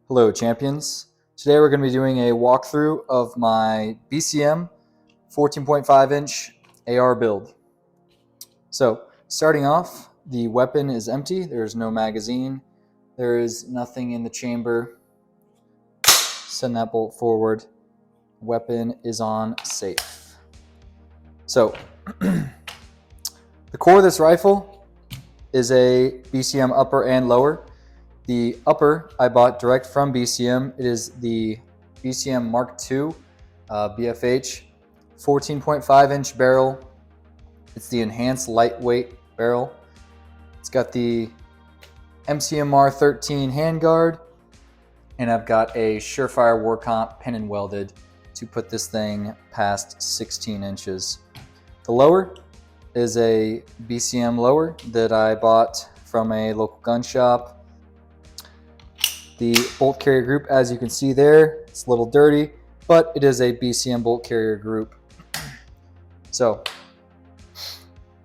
Hello champions. Today we're going to be doing a walkthrough of my BCM 14.5 inch AR build. So starting off, the weapon is empty. There is no magazine. There is nothing in the chamber. Send that bolt forward. Weapon is on safe. So the core of this rifle is a BCM upper and lower. The upper I bought direct from BCM. It is the BCM Mark II BFH 14.5 inch barrel. It's the enhanced lightweight barrel. It's got the MCMR 13 handguard, and I've got a Surefire Warcomp pin and welded to put this thing past 16 inches. The lower is a BCM lower that I bought from a local gun shop. The bolt carrier group, as you can see there, it's a little dirty, but it is a BCM bolt carrier group. So,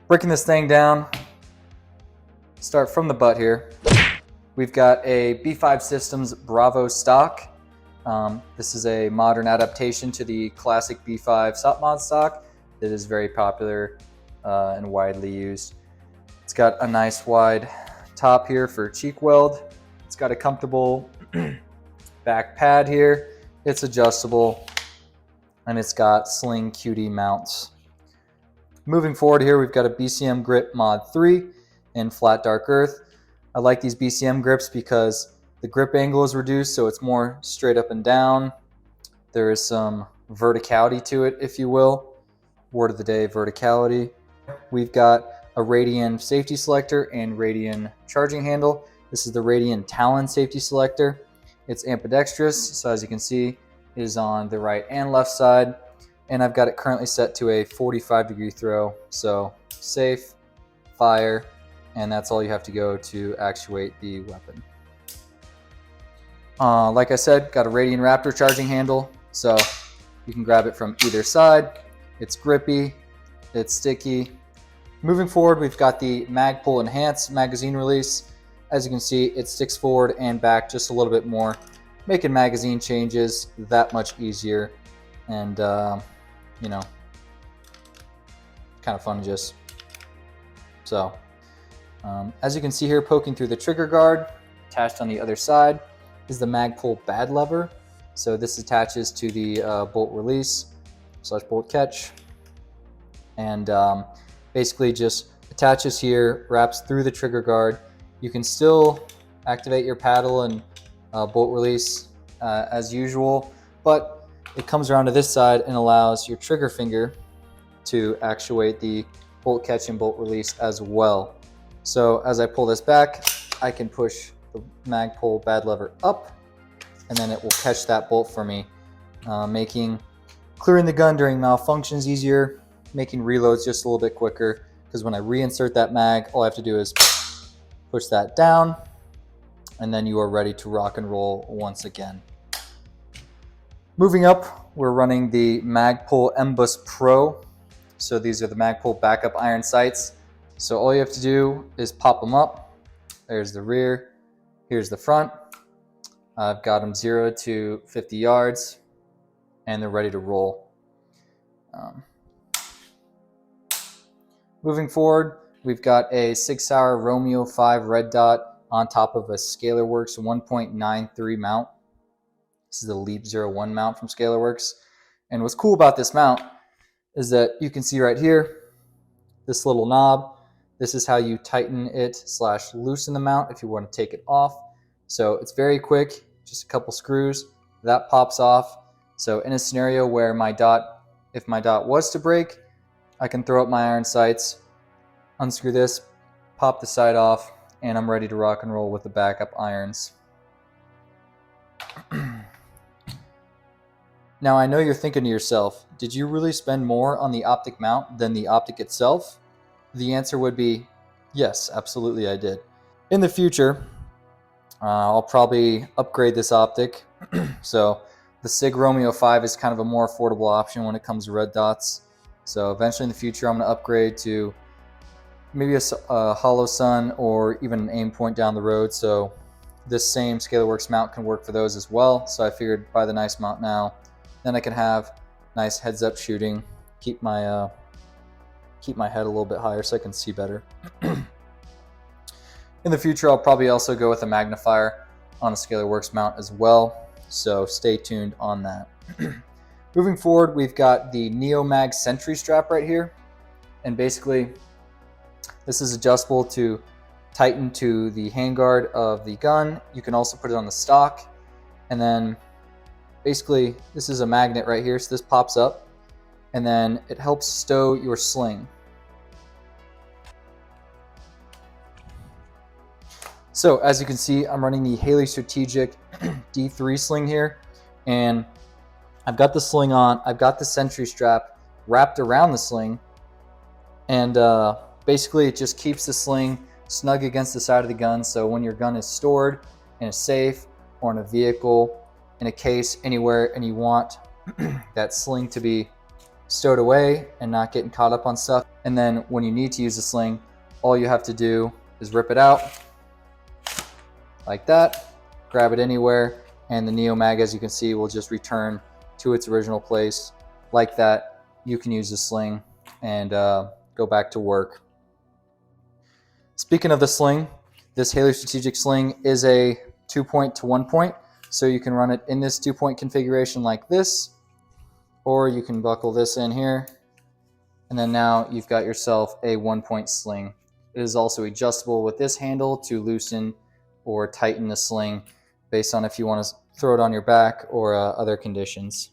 breaking this thing down, start from the butt here. We've got a B5 Systems Bravo stock. This is a modern adaptation to the classic B5 SOP mod stock that is very popular and widely used. It's got a nice wide top here for cheek weld. It's got a comfortable back pad here. It's adjustable, and it's got Sling QD mounts. Moving forward here, we've got a BCM Grip Mod 3 in flat dark earth. I like these BCM grips because the grip angle is reduced, so it's more straight up and down. There is some verticality to it, if you will. Word of the day, verticality. We've got a Radian safety selector and Radian charging handle. This is the Radian Talon safety selector. It's ambidextrous, so as you can see, it is on the right and left side. And I've got it currently set to a 45-degree throw, so safe, fire, and that's all you have to go to actuate the weapon. Like I said, got a Radian Raptor charging handle, so you can grab it from either side. It's grippy, it's sticky. Moving forward, we've got the Magpul Enhanced magazine release. As you can see, it sticks forward and back just a little bit more, making magazine changes that much easier and, you know, kind of fun just. So, as you can see here, poking through the trigger guard, attached on the other side is the Magpul BAD Lever. So this attaches to the bolt release / bolt catch, and basically just attaches here, wraps through the trigger guard. You can still activate your paddle and bolt release as usual, but it comes around to this side and allows your trigger finger to actuate the bolt catch and bolt release as well. So as I pull this back, I can push the Magpul BAD Lever up, and then it will catch that bolt for me, making clearing the gun during malfunctions easier, making reloads just a little bit quicker, because when I reinsert that mag, all I have to do is push that down, and then you are ready to rock and roll once again. Moving up, we're running the Magpul MBUS Pro. So these are the Magpul backup iron sights. So all you have to do is pop them up. There's the rear, here's the front. I've got them 0 to 50 yards, and they're ready to roll. Moving forward, we've got a Sig Sauer Romeo 5 red dot on top of a Scalarworks 1.93 mount. This is the Leap 01 mount from Scalarworks. And what's cool about this mount is that you can see right here, this little knob. This is how you tighten it / loosen the mount if you want to take it off. So it's very quick, just a couple screws. That pops off. So in a scenario where if my dot was to break, I can throw up my iron sights, unscrew this, pop the sight off, and I'm ready to rock and roll with the backup irons. Now I know you're thinking to yourself, did you really spend more on the optic mount than the optic itself? The answer would be yes, absolutely I did. In the future, I'll probably upgrade this optic. So the Sig Romeo 5 is kind of a more affordable option when it comes to red dots. So eventually in the future, I'm going to upgrade to maybe a hollow sun or even an aim point down the road. So this same Scalarworks mount can work for those as well. So I figured buy the nice mount now. Then I can have nice heads-up shooting, keep my head a little bit higher so I can see better. In the future, I'll probably also go with a magnifier on a Scalarworks mount as well, so stay tuned on that. Moving forward, we've got the Neomag Sentry strap right here, and basically this is adjustable to tighten to the handguard of the gun. You can also put it on the stock, and then basically this is a magnet right here, so this pops up, and then it helps stow your sling. So as you can see, I'm running the Stratrgic D3 sling here, and I've got the sling on, I've got the Sentry strap wrapped around the sling, and basically it just keeps the sling snug against the side of the gun, so when your gun is stored in a safe or in a vehicle, in a case, anywhere, and you want that sling to be stowed away and not getting caught up on stuff, and then when you need to use the sling, all you have to do is rip it out like that, grab it anywhere, and the Neomag, as you can see, will just return to its original place. Like that, you can use the sling and go back to work. Speaking of the sling, this Stratrgic sling is a 2-point to 1-point, so you can run it in this 2-point configuration like this, or you can buckle this in here, and then now you've got yourself a 1-point sling. It is also adjustable with this handle to loosen or tighten the sling based on if you want to throw it on your back or other conditions.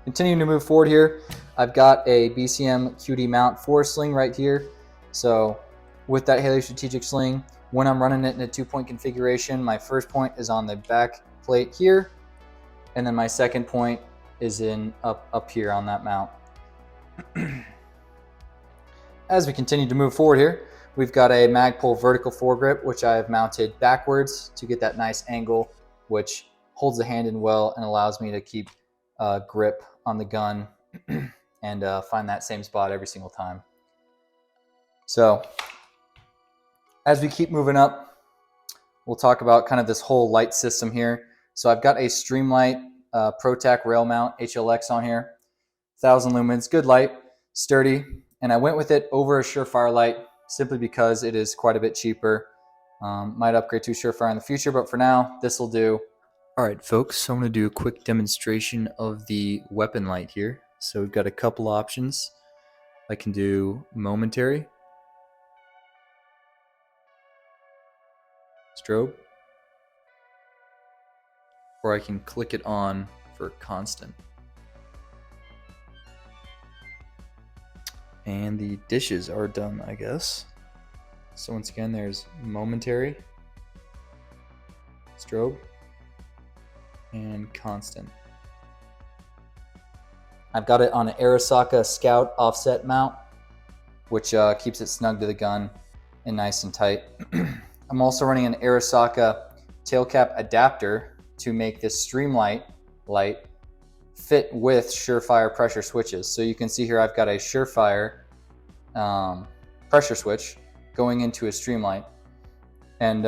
Continuing to move forward here, I've got a BCM QD mount for a sling right here. So with that Stratrgic sling, when I'm running it in a 2-point configuration, my first point is on the back plate here, and then my second point is in up here on that mount. As we continue to move forward here, we've got a Magpul Vertical Foregrip, which I have mounted backwards to get that nice angle, which holds the hand in well and allows me to keep grip on the gun and find that same spot every single time. So as we keep moving up, we'll talk about kind of this whole light system here. So I've got a Streamlight ProTac rail mount HLX on here, 1000 lumens, good light, sturdy, and I went with it over a Surefire light simply because it is quite a bit cheaper. Might upgrade to Surefire in the future, but for now, this will do. All right, folks, so I'm going to do a quick demonstration of the weapon light here. So we've got a couple options. I can do momentary, strobe, or I can click it on for constant. And the dishes are done, I guess. So once again, there's momentary, strobe, and constant. I've got it on an Arisaka Scout offset mount, which keeps it snug to the gun and nice and tight. I'm also running an Arisaka Tailcap adapter to make this Streamlight light fit with Surefire pressure switches. So you can see here I've got a Surefire pressure switch going into a Streamlight, and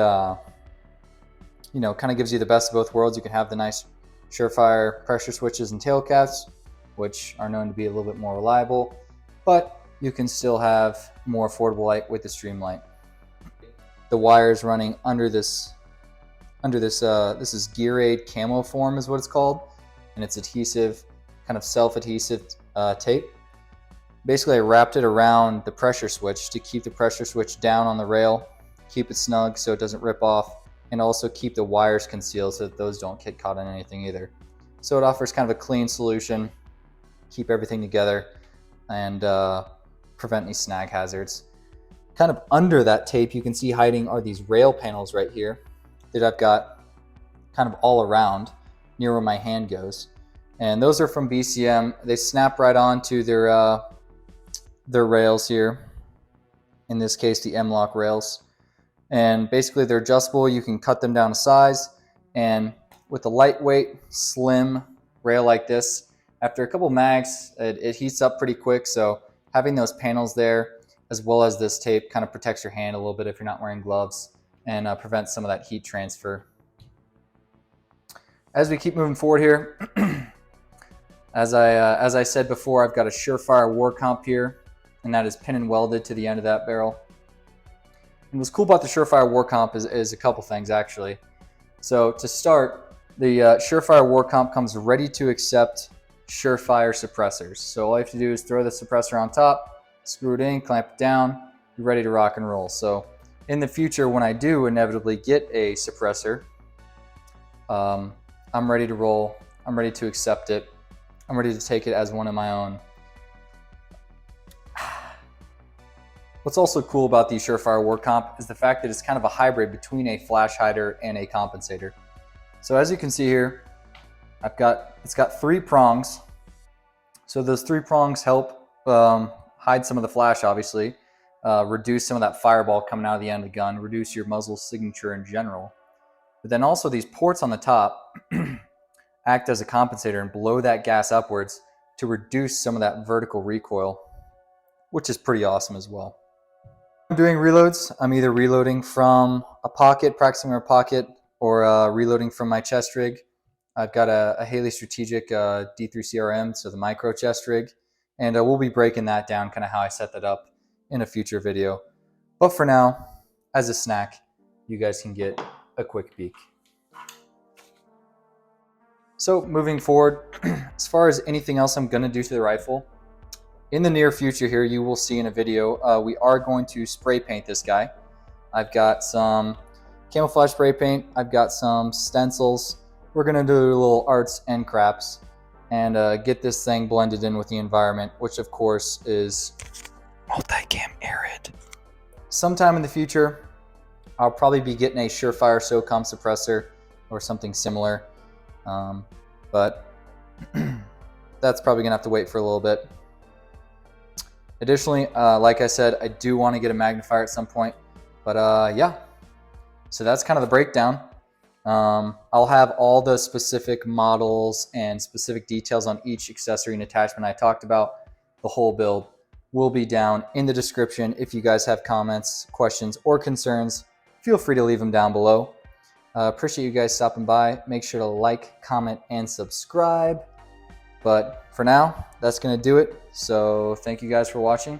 you know, kind of gives you the best of both worlds. You can have the nice Surefire pressure switches and tailcaps, which are known to be a little bit more reliable, but you can still have more affordable light with the Streamlight. The wires running under this this is Gearaid Camoform is what it's called, and it's adhesive, kind of self-adhesive tape. Basically, I wrapped it around the pressure switch to keep the pressure switch down on the rail, keep it snug so it doesn't rip off, and also keep the wires concealed so that those don't get caught on anything either. So it offers kind of a clean solution, keep everything together, and prevent any snag hazards. Kind of under that tape, you can see hiding are these rail panels right here that I've got kind of all around near where my hand goes. And those are from BCM. They snap right onto their rails here. In this case, the M-Lock rails. And basically they're adjustable. You can cut them down to size. And with a lightweight, slim rail like this, after a couple mags, it heats up pretty quick. So having those panels there as well as this tape kind of protects your hand a little bit if you're not wearing gloves, and prevents some of that heat transfer. As we keep moving forward here, as I said before, I've got a Surefire Warcomp here, and that is pin and welded to the end of that barrel. And what's cool about the Surefire Warcomp is a couple things, actually. So to start, the Surefire Warcomp comes ready to accept Surefire suppressors. So all you have to do is throw the suppressor on top, screw it in, clamp it down, you're ready to rock and roll. So in the future, when I do inevitably get a suppressor, I'm ready to roll, I'm ready to accept it, I'm ready to take it as one of my own. What's also cool about the Surefire Warcomp is the fact that it's kind of a hybrid between a flash hider and a compensator. So as you can see here, it's got 3 prongs. So those 3 prongs help hide some of the flash, obviously, reduce some of that fireball coming out of the end of the gun, reduce your muzzle signature in general. But then also these ports on the top act as a compensator and blow that gas upwards to reduce some of that vertical recoil, which is pretty awesome as well. I'm doing reloads. I'm either reloading from a pocket, practicing from a pocket, or reloading from my chest rig. I've got a Haley Stratrgic D3 CRM, so the micro chest rig, and we'll be breaking that down, kind of how I set that up in a future video. But for now, as a snack, you guys can get a quick peek. So moving forward, as far as anything else I'm going to do to the rifle, in the near future here, you will see in a video, we are going to spray paint this guy. I've got some camouflage spray paint, I've got some stencils. We're going to do little arts and craps and get this thing blended in with the environment, which of course is Multicam ARID. Sometime in the future, I'll probably be getting a Surefire SOCOM suppressor or something similar, but that's probably gonna have to wait for a little bit. Additionally, like I said, I do want to get a magnifier at some point, but yeah, so that's kind of the breakdown. I'll have all the specific models and specific details on each accessory and attachment I talked about. The whole build will be down in the description. If you guys have comments, questions, or concerns, feel free to leave them down below. Appreciate you guys stopping by. Make sure to like, comment, and subscribe. But for now, that's going to do it. So thank you guys for watching.